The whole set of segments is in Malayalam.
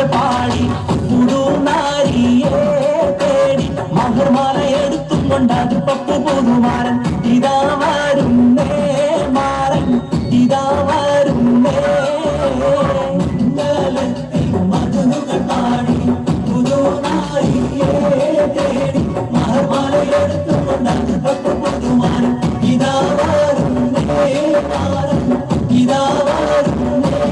മധുകൾ പാടി പുതുനാരിയെ തേടി മഹർമാല എടുത്തും കൊണ്ടത് പപ്പു പുതുമാരൻ ഇതാ വരുന്നേ മാറൻ ഇതാ വരുന്നേ മധുകൾ പാടി പുതുനാരിയെ തേടി മഹർമാല എടുത്തും കൊണ്ടത് പപ്പു പുതുമാരൻ ഇതാ വരുന്നേ മാറൻ ഇതാ വരുന്നേ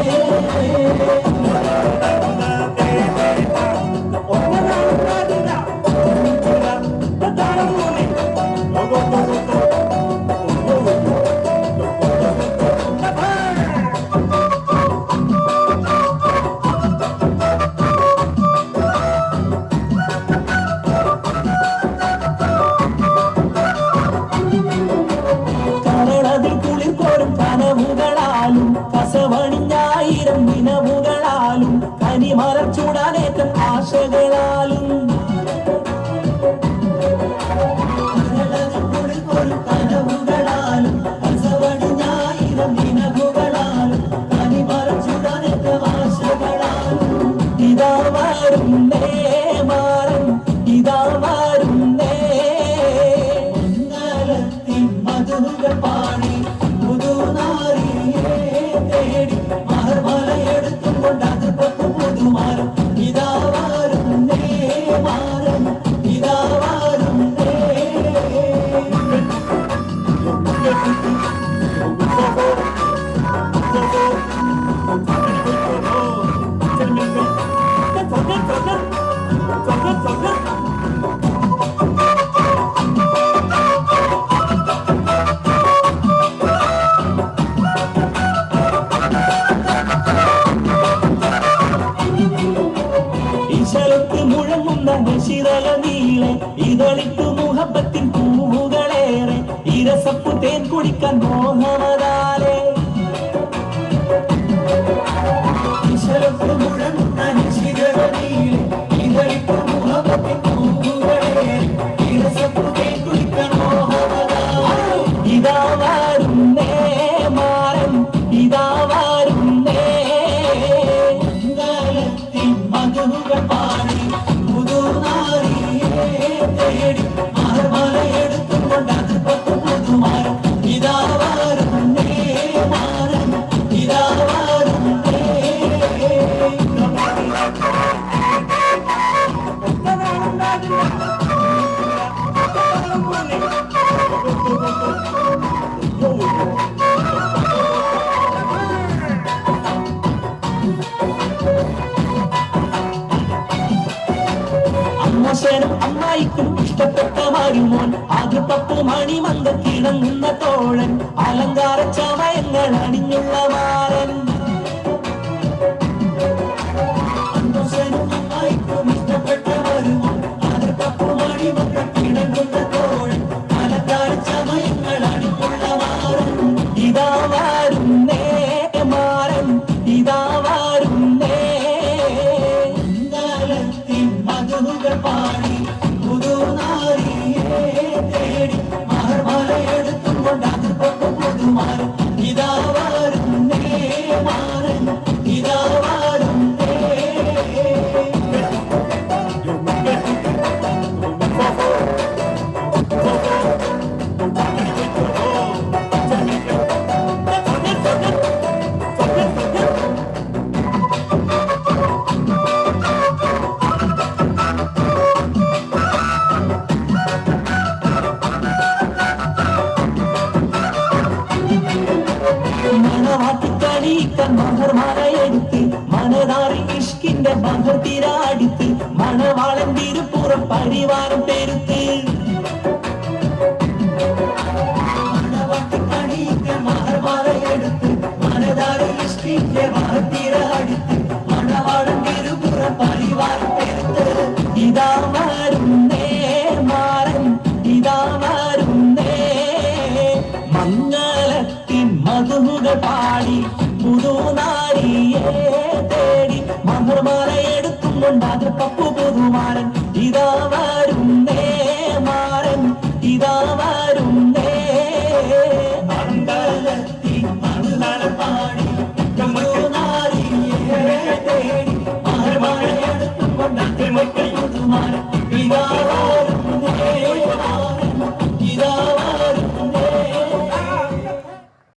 കനവുകളാലും കസവണിഞ്ഞായിരം നിലവുകളാലും കനിമലർ ചൂടാനേറ്റം ആശകളാലും കനവുകളാലും കസവണിഞ്ഞായിരം നിലവുകളാലും കനിമലർ ചൂടാനേറ്റം ആശകളാലും ഇതാ വരുന്നേ മാറൻ ഇതാ വരുന്നേ മധുകൾ പാടി തേടി മഹർമാല എടുത്തും കൊണ്ടത് പപ്പു പുതുമാരൻ ഇതാ വരുന്നേ മാറൻ ഇതാ വരുന്നേ മുഴങ്ങുന്ന നിശിതല നീളെ ഇതളിട്ടു മുഹബത്തിൻ പൂവുകളേറെ ഇരസപ്പു തേൻ കുടിക്കാൻ മോഹമതാലേ മുഴങ്ങുന്ന നിശിതല നീളെ ഇതളിട്ടു മുഹബത്തിൻ പൂവുകളേറെ ഇരസപ്പു തേൻ കുടിക്കാൻ മോഹമതാലേ ഇതാ വരുന്നേ മാറൻ ഇതാ വരുന്നേ മധുകൾ പാടി തേടി മഹർമാല എടുത്തും കൊണ്ടത് പപ്പു പുതുമാരൻ ഇതാ വരുന്നേ മാറൻ ഇതാ വരുന്നേ അമ്മശേനും അമ്മായിക്കും ഇഷ്ടപ്പെട്ട മരുമോൻ അത് പപ്പു മണിമന്ത കിടങ്ങുന്ന തോഴൻ അലങ്കാര ചമയങ്ങൾ അണിഞ്ഞുള്ള മാരൻ അമ്മശേനും അമ്മായിക്കും ഇഷ്ടപ്പെട്ട മരുമോൻ അത് പപ്പു മണിമന്ത കിടങ്ങുന്ന തോഴൻ അലങ്കാര ചമയങ്ങൾ അണിഞ്ഞുള്ള മാരൻ ഇതാ വരുന്നേ മാരൻ ഇതാ വരുന്നേ മധുകൾ പാടി പുതുനാരിയെ തേടി മഹർമാല എടുത്തും കൊണ്ടത് പപ്പു പുതുമാരൻ ഇതാ വരുന്നേ മാറൻ ഇതാ വരുന്നേ മഹർമാല എടുത്ത് മനതാറി ഇഷ്കിന്റെ മഹർ തിരാടിത്ത് മണവാളൻ തിരുപ്പുറം പരിവാരം പെരുത്ത് മഹർമാല എടുത്ത് മനതാറി ഇഷ്കിന്റെ മഹർ തിരാടിത്ത് മണവാളൻ തിരുപ്പുറം പരിവാരം പെരുത്ത് ഇതാ വരുന്നേ മാറൻ ഇതാ വരുന്നേ മംഗളത്തിൻ മധുകൾ പാടി പുതുനാ